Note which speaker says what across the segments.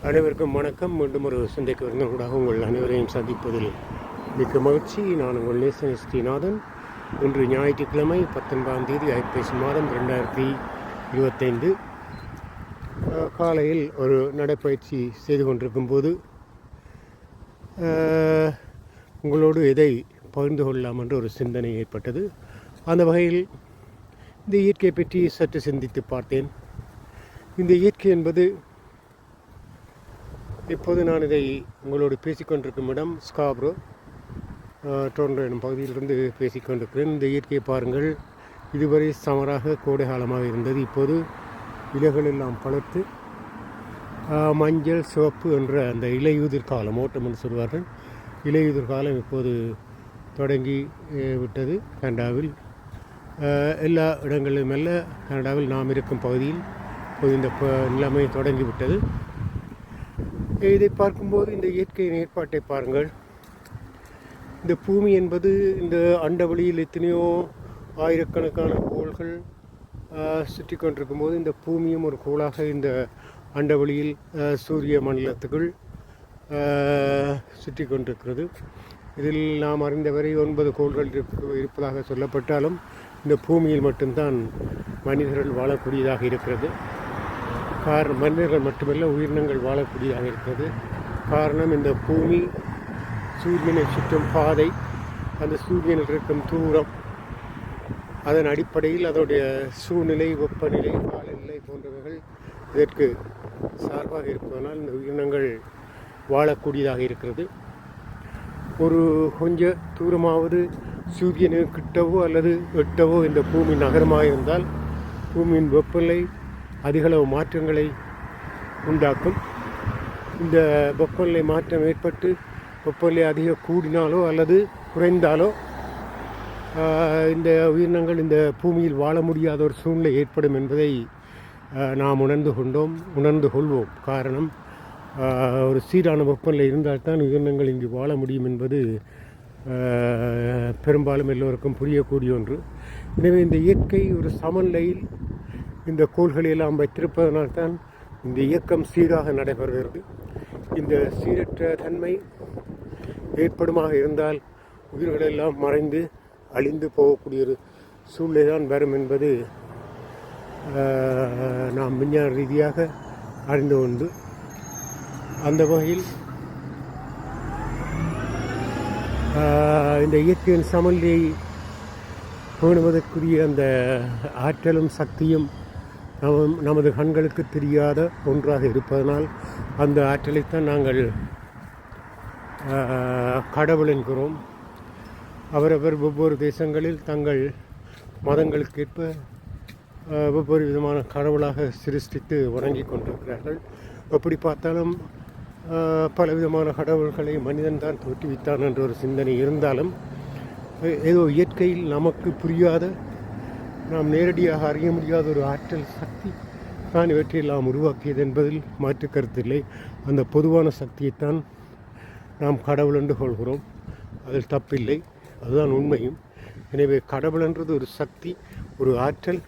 Speaker 1: அனைவருக்கும் வணக்கம். மீண்டும் ஒரு சந்தைக்கு வருவதற்காக உங்கள் அனைவரையும் சந்திப்பதில் மிக்க மகிழ்ச்சி. நான் உங்கள் நேசன் ஸ்ரீநாதன். இன்று ஞாயிற்றுக்கிழமை 19ஆம் தேதி ஐப்பசி மாதம் 2025 காலையில் ஒரு நடைப்பயிற்சி செய்து கொண்டிருக்கும் போது உங்களோடு எதை பகிர்ந்து கொள்ளலாம் என்ற ஒரு சிந்தனை ஏற்பட்டது. அந்த வகையில் இந்த இயற்கையை பற்றி சற்று சிந்தித்து பார்த்தேன். இந்த இயற்கை என்பது, இப்போது நான் இதை உங்களோடு பேசிக்கொண்டிருக்கும் இடம் ஸ்காப்ரோ டொரண்டோ எனும் பகுதியிலிருந்து பேசிக்கொண்டிருக்கிறேன். இந்த இயற்கையை பாருங்கள். இதுவரை சமராக கோடை காலமாக இருந்தது. இப்போது இலைகள் எல்லாம் பழுத்து மஞ்சள் சிவப்பு என்ற அந்த இலையுதிர் காலம், ஓட்டம் என்று சொல்வார்கள், இலையுதிர் காலம் இப்போது தொடங்கி விட்டது. கனடாவில் எல்லா இடங்களிலும் அல்ல, கனடாவில் நாம் இருக்கும் பகுதியில் இப்போது இந்த நிலைமை தொடங்கிவிட்டது. இதை பார்க்கும்போது இந்த இயற்கையின் ஏற்பாட்டை பாருங்கள். இந்த பூமி என்பது இந்த அண்டவெளியில் எத்தனையோ ஆயிரக்கணக்கான கோள்கள் சுற்றி கொண்டிருக்கும் போது இந்த பூமியும் ஒரு கோளாக இந்த அண்டவெளியில் சூரிய மண்டலத்துக்குள் சுற்றி கொண்டிருக்கிறது. இதில் நாம் அறிந்தவரை 9 கோள்கள் இருப்பதாக சொல்லப்பட்டாலும் இந்த பூமியில் மட்டும்தான் மனிதர்கள் வாழக்கூடியதாக இருக்கிறது. மனிதர்கள் மட்டுமல்ல, உயிரினங்கள் வாழக்கூடியதாக இருக்கிறது. காரணம், இந்த பூமி சூரியனை சுற்றும் பாதை, அந்த சூரியனில் இருக்கும் தூரம், அதன் அடிப்படையில் அதனுடைய சூழ்நிலை, வெப்பநிலை, காலநிலை போன்றவைகள் இதற்கு சார்பாக இருப்பதனால் இந்த உயிரினங்கள் வாழக்கூடியதாக இருக்கிறது. ஒரு கொஞ்ச தூரமாவது சூரியனு கிட்டவோ அல்லது எட்டவோ இந்த பூமி நகரமாக இருந்தால் பூமியின் வெப்பநிலை அதிகளவு மாற்றங்களை உண்டாக்கும். இந்த வெப்பநிலை மாற்றம் ஏற்பட்டு வெப்பநிலை அதிக கூடினாலோ அல்லது குறைந்தாலோ இந்த உயிரினங்கள் இந்த பூமியில் வாழ முடியாத ஒரு சூழ்நிலை ஏற்படும் என்பதை நாம் உணர்ந்து கொள்வோம். காரணம், ஒரு சீரான வெப்பநிலை இருந்தால்தான் உயிரினங்கள் இங்கு வாழ முடியும் என்பது பெரும்பாலும் எல்லோருக்கும் புரியக்கூடிய ஒன்று. எனவே இந்த இயற்கை ஒரு சமநிலையில் இந்த கோள்களை எல்லாம் வைத்திருப்பதனால்தான் இந்த இயக்கம் சீராக நடைபெறுகிறது. இந்த சீரற்ற தன்மை ஏற்படுமாக இருந்தால் உயிர்களெல்லாம் மறைந்து அழிந்து போகக்கூடிய ஒரு சூழ்நிலை தான் வரும் என்பது நாம் விஞ்ஞான ரீதியாக அறிந்து கொண்டு, அந்த வகையில் இந்த இயற்கையின் சமநிலையை பேணுவதற்குரிய அந்த ஆற்றலும் சக்தியும் நமது கண்களுக்கு தெரியாத ஒன்றாக இருப்பதனால் அந்த ஆற்றலைத்தான் நாங்கள் கடவுள் என்கிறோம். அவரவர் ஒவ்வொரு தேசங்களில் தங்கள் மதங்களுக்கேற்ப ஒவ்வொரு விதமான கடவுளாக சிருஷ்டித்து வணங்கி கொண்டிருக்கிறார்கள். எப்படி பார்த்தாலும் பலவிதமான கடவுள்களை மனிதன் தான் தோற்றுவித்தான் என்ற ஒரு சிந்தனை இருந்தாலும், ஏதோ இயற்கையில் நமக்கு புரியாத, நாம் நேரடியாக அறிய முடியாத ஒரு ஆற்றல் சக்தி தான் இவற்றையெல்லாம் உருவாக்கியது என்பதில் மாற்று கருத்தில்லை. அந்த பொதுவான சக்தியைத்தான் நாம் கடவுள் என்று கொள்கிறோம். அதில் தப்பில்லை, அதுதான் உண்மையும். எனவே கடவுள் என்றது ஒரு சக்தி, ஒரு ஆற்றல்,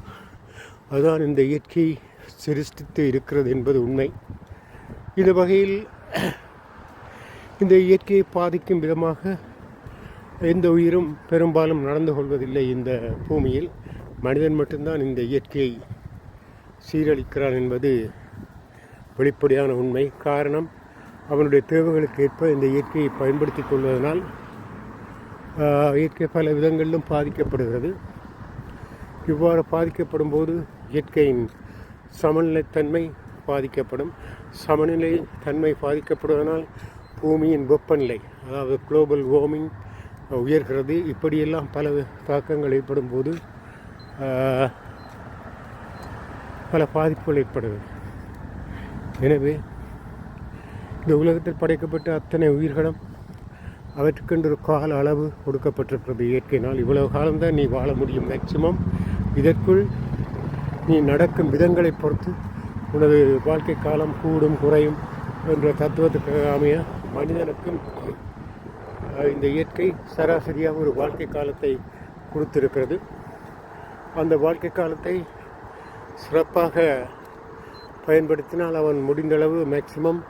Speaker 1: அதுதான் இந்த இயற்கையை சிருஷ்டித்து இருக்கிறது என்பது உண்மை. இந்த வகையில் இந்த இயற்கையை பாதிக்கும் விதமாக எந்த உயிரும் பெரும்பாலும் நடந்து கொள்வதில்லை. இந்த பூமியில் மனிதன் மட்டும்தான் இந்த இயற்கையை சீரழிக்கிறான் என்பது வெளிப்படையான உண்மை. காரணம், அவனுடைய தேவைகளுக்கு ஏற்ப இந்த இயற்கையை பயன்படுத்தி கொள்வதனால் இயற்கை பல விதங்களிலும் பாதிக்கப்படுகிறது. இவ்வாறு பாதிக்கப்படும் போது இயற்கையின் சமநிலைத்தன்மை பாதிக்கப்படும். சமநிலை தன்மை பாதிக்கப்படுவதனால் பூமியின் வெப்பநிலை, அதாவது குளோபல் வார்மிங் உயர்கிறது. இப்படியெல்லாம் பல தாக்கங்கள் ஏற்படும் போது பல பாதிப்புகள் ஏற்படுகிறது. எனவே இந்த உலகத்தில் படைக்கப்பட்ட அத்தனை உயிர்களும் அவற்றுக்கென்று ஒரு கால அளவு கொடுக்கப்பட்டிருக்கிறது இயற்கையினால். இவ்வளவு காலம்தான் நீ வாழ முடியும் மேக்சிமம். இதற்குள் நீ நடக்கும் விதங்களை பொறுத்து உனது வாழ்க்கை காலம் கூடும் குறையும் என்ற தத்துவத்துக்கு அமைய மனிதனுக்கும் இந்த இயற்கை சராசரியாக ஒரு வாழ்க்கை காலத்தை கொடுத்திருக்கிறது. அந்த வாழ்க்கை காலத்தை சிறப்பாக பயன்படுத்தினால் அவன் முடிந்தளவு மேக்சிமம்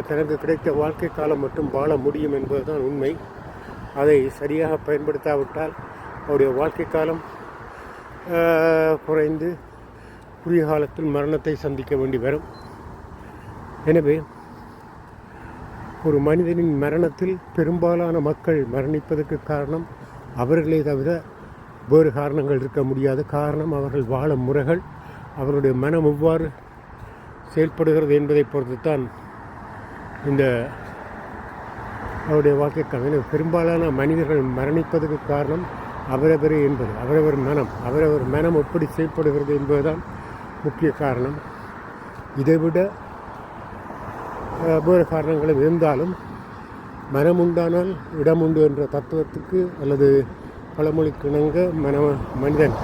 Speaker 1: தனக்கு கிடைத்த வாழ்க்கை காலம் மட்டும் வாழ முடியும் என்பதுதான் உண்மை. அதை சரியாக பயன்படுத்தாவிட்டால் அவருடைய வாழ்க்கை காலம் குறைந்து குறுகிய காலத்தில் மரணத்தை சந்திக்க வேண்டி வரும். எனவே ஒரு மனிதனின் மரணத்தில் பெரும்பாலான மக்கள் மரணிப்பதற்கு காரணம் அவர்களே தவிர வேறு காரணங்கள் இருக்க முடியாது. காரணம் அவர்கள் வாழும் முறைகள், அவருடைய மனம் எவ்வாறு செயல்படுகிறது என்பதை பொறுத்து தான் இந்த அவருடைய வாழ்க்கைக்காக. பெரும்பாலான மனிதர்கள் மரணிப்பதற்கு காரணம் அவரவரே என்பது, அவரவர் மனம் எப்படி செயல்படுகிறது என்பதுதான் முக்கிய காரணம். இதைவிட வேறு காரணங்களும் இருந்தாலும் மனம் உண்டானால் இடம் உண்டு என்ற தத்துவத்துக்கு அல்லது பழமொழிக்கு இணங்க மனிதன்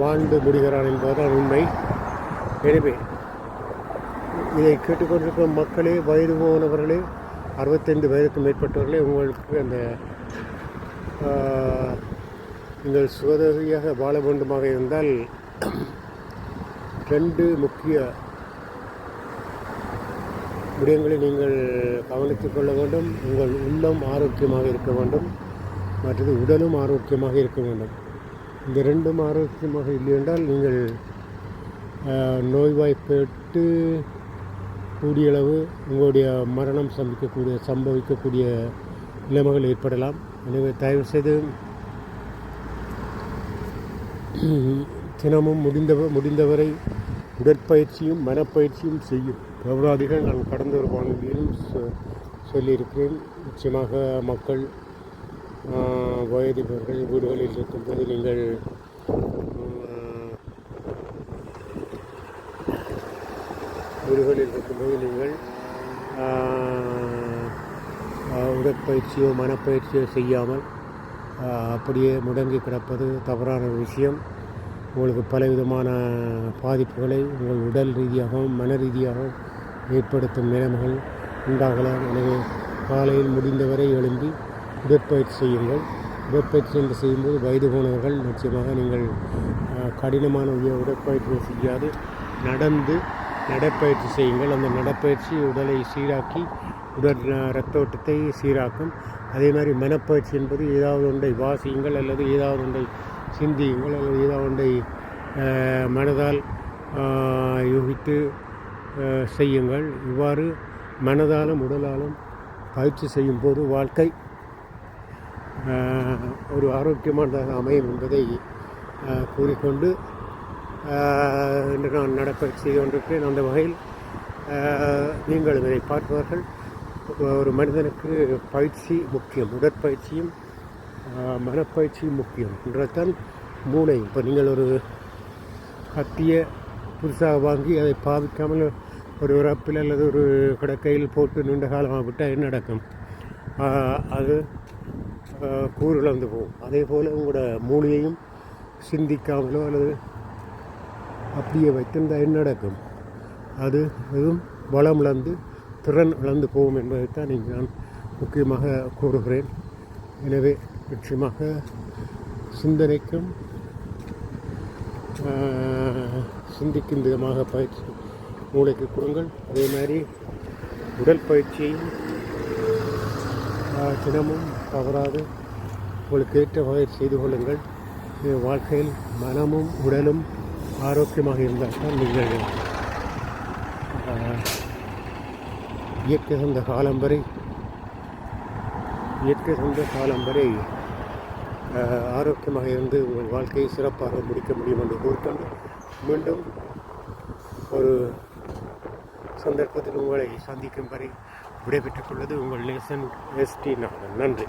Speaker 1: வாழ்ந்து முடிகிறான் என்பதுதான் உண்மை. எனவே இதை கேட்டுக்கொண்டிருக்கும் மக்களே, வயது போனவர்களே, 65 வயதுக்கு மேற்பட்டவர்களே, உங்களுக்கு அந்த நீங்கள் சுதந்திரியாக வாழ வேண்டுமாக இருந்தால் 2 முக்கிய விடயங்களை நீங்கள் கவனித்துக் கொள்ள வேண்டும். உங்கள் உள்ளம் ஆரோக்கியமாக இருக்க வேண்டும், மற்றது உடலும் ஆரோக்கியமாக இருக்க வேண்டும். இந்த 2ம் ஆரோக்கியமாக இல்லை என்றால் நீங்கள் நோய்வாய்ப்பட்டு கூடியளவு உங்களுடைய மரணம் சம்பவிக்கக்கூடிய நிலைமைகள் ஏற்படலாம். எனவே தயவுசெய்து தினமும் முடிந்தவரை உடற்பயிற்சியும் மனப்பயிற்சியும் செய்யும் தவறாதீர்கள். நான் கடந்த ஒரு வானொலியிலும் சொல்லியிருக்கிறேன். நிச்சயமாக மக்கள் வயதினர்கள் வீடுகளில் இருக்கும்போது நீங்கள் உடற்பயிற்சியோ மனப்பயிற்சியோ செய்யாமல் அப்படியே முடங்கி கிடப்பது தவறான விஷயம். உங்களுக்கு பலவிதமான பாதிப்புகளை உங்கள் உடல் ரீதியாகவும் மன ரீதியாகவும் ஏற்படுத்தும் நிலைமைகள் உண்டாகலாம். எனவே காலையில் முடிந்தவரை எழும்பி உடற்பயிற்சி செய்யுங்கள். உடற்பயிற்சி என்று செய்யும்போது வயது போனவர்கள் நிச்சயமாக நீங்கள் கடினமான உடற்பயிற்சியை செய்யாது நடைப்பயிற்சி செய்யுங்கள். அந்த நடைப்பயிற்சி உடலை சீராக்கி உடல் இரத்த ஓட்டத்தை சீராக்கும். அதே மாதிரி மனப்பயிற்சி என்பது ஏதாவது ஒன்றை வாசியுங்கள், அல்லது ஏதாவது ஒன்றை சிந்தியுங்கள், அல்லது ஏதாவது ஒன்றை மனதால் யூகித்து செய்யுங்கள். இவ்வாறு மனதாலும் உடலாலும் பயிற்சி செய்யும் போது வாழ்க்கை ஒரு ஆரோக்கியமானதாக அமையும் என்பதை கூறிக்கொண்டு இன்று நான் நடைப்பயிற்சி செய்து கொண்டிருக்கிறேன். அந்த வகையில் நீங்கள் இதை பார்ப்பவர்கள், ஒரு மனிதனுக்கு பயிற்சி முக்கியம், உடற்பயிற்சியும் மனப்பயிற்சியும் முக்கியம் என்றால்தான் மூளை. இப்போ நீங்கள் ஒரு கத்தியை புதுசாக வாங்கி அதை பாவிக்காமல் ஒரு உரப்பில் அல்லது ஒரு கிடக்கையில் போட்டு நீண்ட காலமாக விட்டால் என்ன நடக்கும்? அது கூறிழந்து போகும். அதே போல் உங்களோட மூளையையும் சிந்திக்காமலோ அல்லது அப்படியே வைத்திருந்தால் என்ன நடக்கும்? அது எதுவும் வளம் இழந்து திறன் இழந்து போகும் என்பதைத்தான் இங்கு நான் முக்கியமாக கூறுகிறேன். எனவே நிச்சயமாக சிந்தனைக்கும் சிந்திக்கும் விதமாக பயிற்சி மூளைக்கு கொடுங்கள். அதே மாதிரி உடல் பயிற்சியையும் தினமும் தவறாது உங்களுக்கு ஏற்ற வகையில் செய்து கொள்ளுங்கள். வாழ்க்கையில் மனமும் உடலும் ஆரோக்கியமாக இருந்தால் தான் நீங்கள் இயற்கை தந்த காலம் வரை ஆரோக்கியமாக இருந்து உங்கள் வாழ்க்கையை சிறப்பாக முடிக்க முடியும் என்று கூறிக்கொண்டு மீண்டும் ஒரு சந்தர்ப்பத்தில் உங்களை சந்திக்கும் வரை விடைபெற்றுக் கொள்வது உங்கள் நேசன் ST நாதன். நன்றி.